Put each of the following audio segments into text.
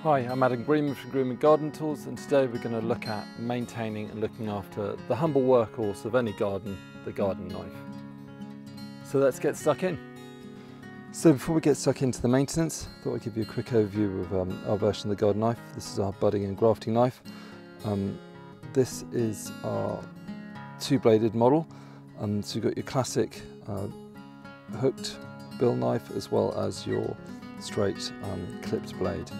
Hi, I'm Adam Greenman from Greenman Garden Tools, and today we're going to look at maintaining and looking after the humble workhorse of any garden, the garden knife. So let's get stuck in. So before we get stuck into the maintenance, I thought I'd give you a quick overview of our version of the garden knife. This is our budding and grafting knife. This is our two-bladed model. So you've got your classic hooked bill knife as well as your straight clipped blade.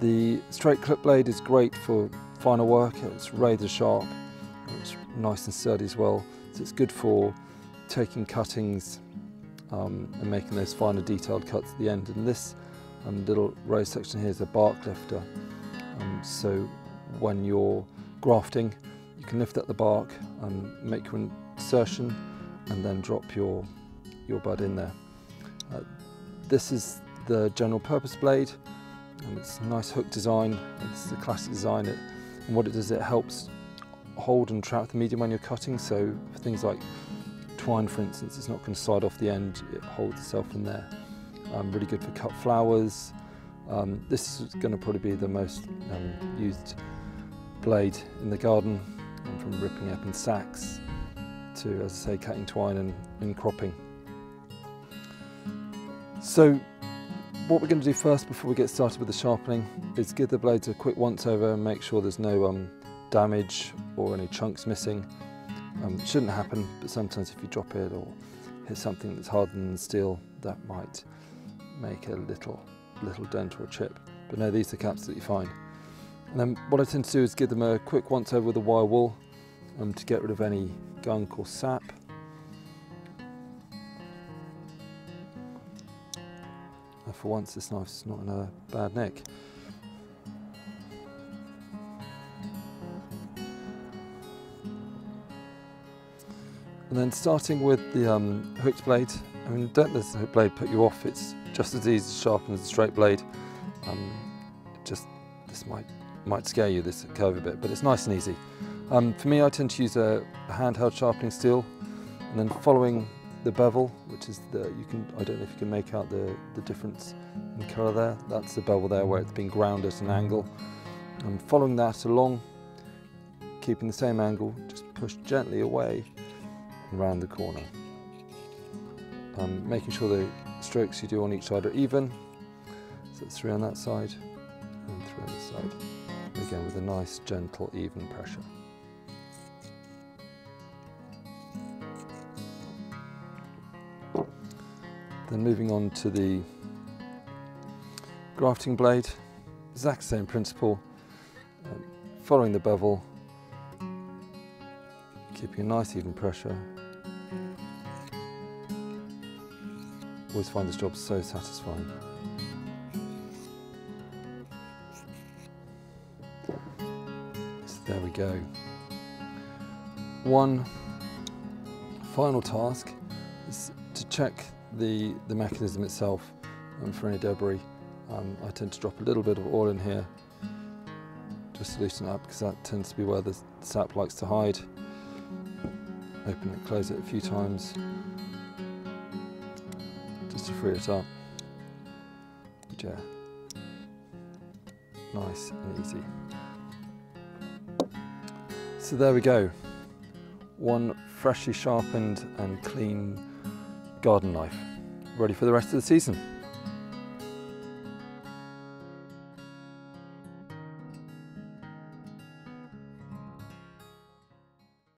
The straight clip blade is great for finer work. It's razor sharp, it's nice and sturdy as well, so it's good for taking cuttings and making those finer detailed cuts at the end. And this little rose section here is a bark lifter, so when you're grafting you can lift up the bark and make your insertion and then drop your bud in there. This is the general purpose blade. And it's a nice hook design. This is a classic design, and what it does, it helps hold and trap the medium when you're cutting. So for things like twine, for instance, it's not going to slide off the end, it holds itself in there. Really good for cut flowers. This is going to probably be the most used blade in the garden, from ripping up in sacks to, as I say, cutting twine and cropping. So what we're going to do first before we get started with the sharpening is give the blades a quick once over and make sure there's no damage or any chunks missing. It shouldn't happen, but sometimes if you drop it or hit something that's harder than steel, that might make a little dent or a chip. But no, these look absolutely fine. And then what I tend to do is give them a quick once over with a wire wool to get rid of any gunk or sap. For once, this knife's not in a bad nick. And then starting with the hooked blade, I mean, don't let the hooked blade put you off. It's just as easy to sharpen as a straight blade. This might scare you, this curve a bit, but it's nice and easy. For me, I tend to use a handheld sharpening steel, and then following the bevel, which is I don't know if you can make out the difference in colour there. That's the bevel there where it's been ground at an angle. And following that along, keeping the same angle, just push gently away and round the corner. Making sure the strokes you do on each side are even. So it's 3 on that side and 3 on this side. And again with a nice, gentle, even pressure. Then moving on to the grafting blade, exact same principle, following the bevel, keeping a nice even pressure. Always find this job so satisfying. So there we go. One final task is to check the mechanism itself for any debris. I tend to drop a little bit of oil in here just to loosen it up, because that tends to be where the sap likes to hide. Open it, close it a few times just to free it up. But yeah, nice and easy. So there we go, one freshly sharpened and clean garden knife, ready for the rest of the season.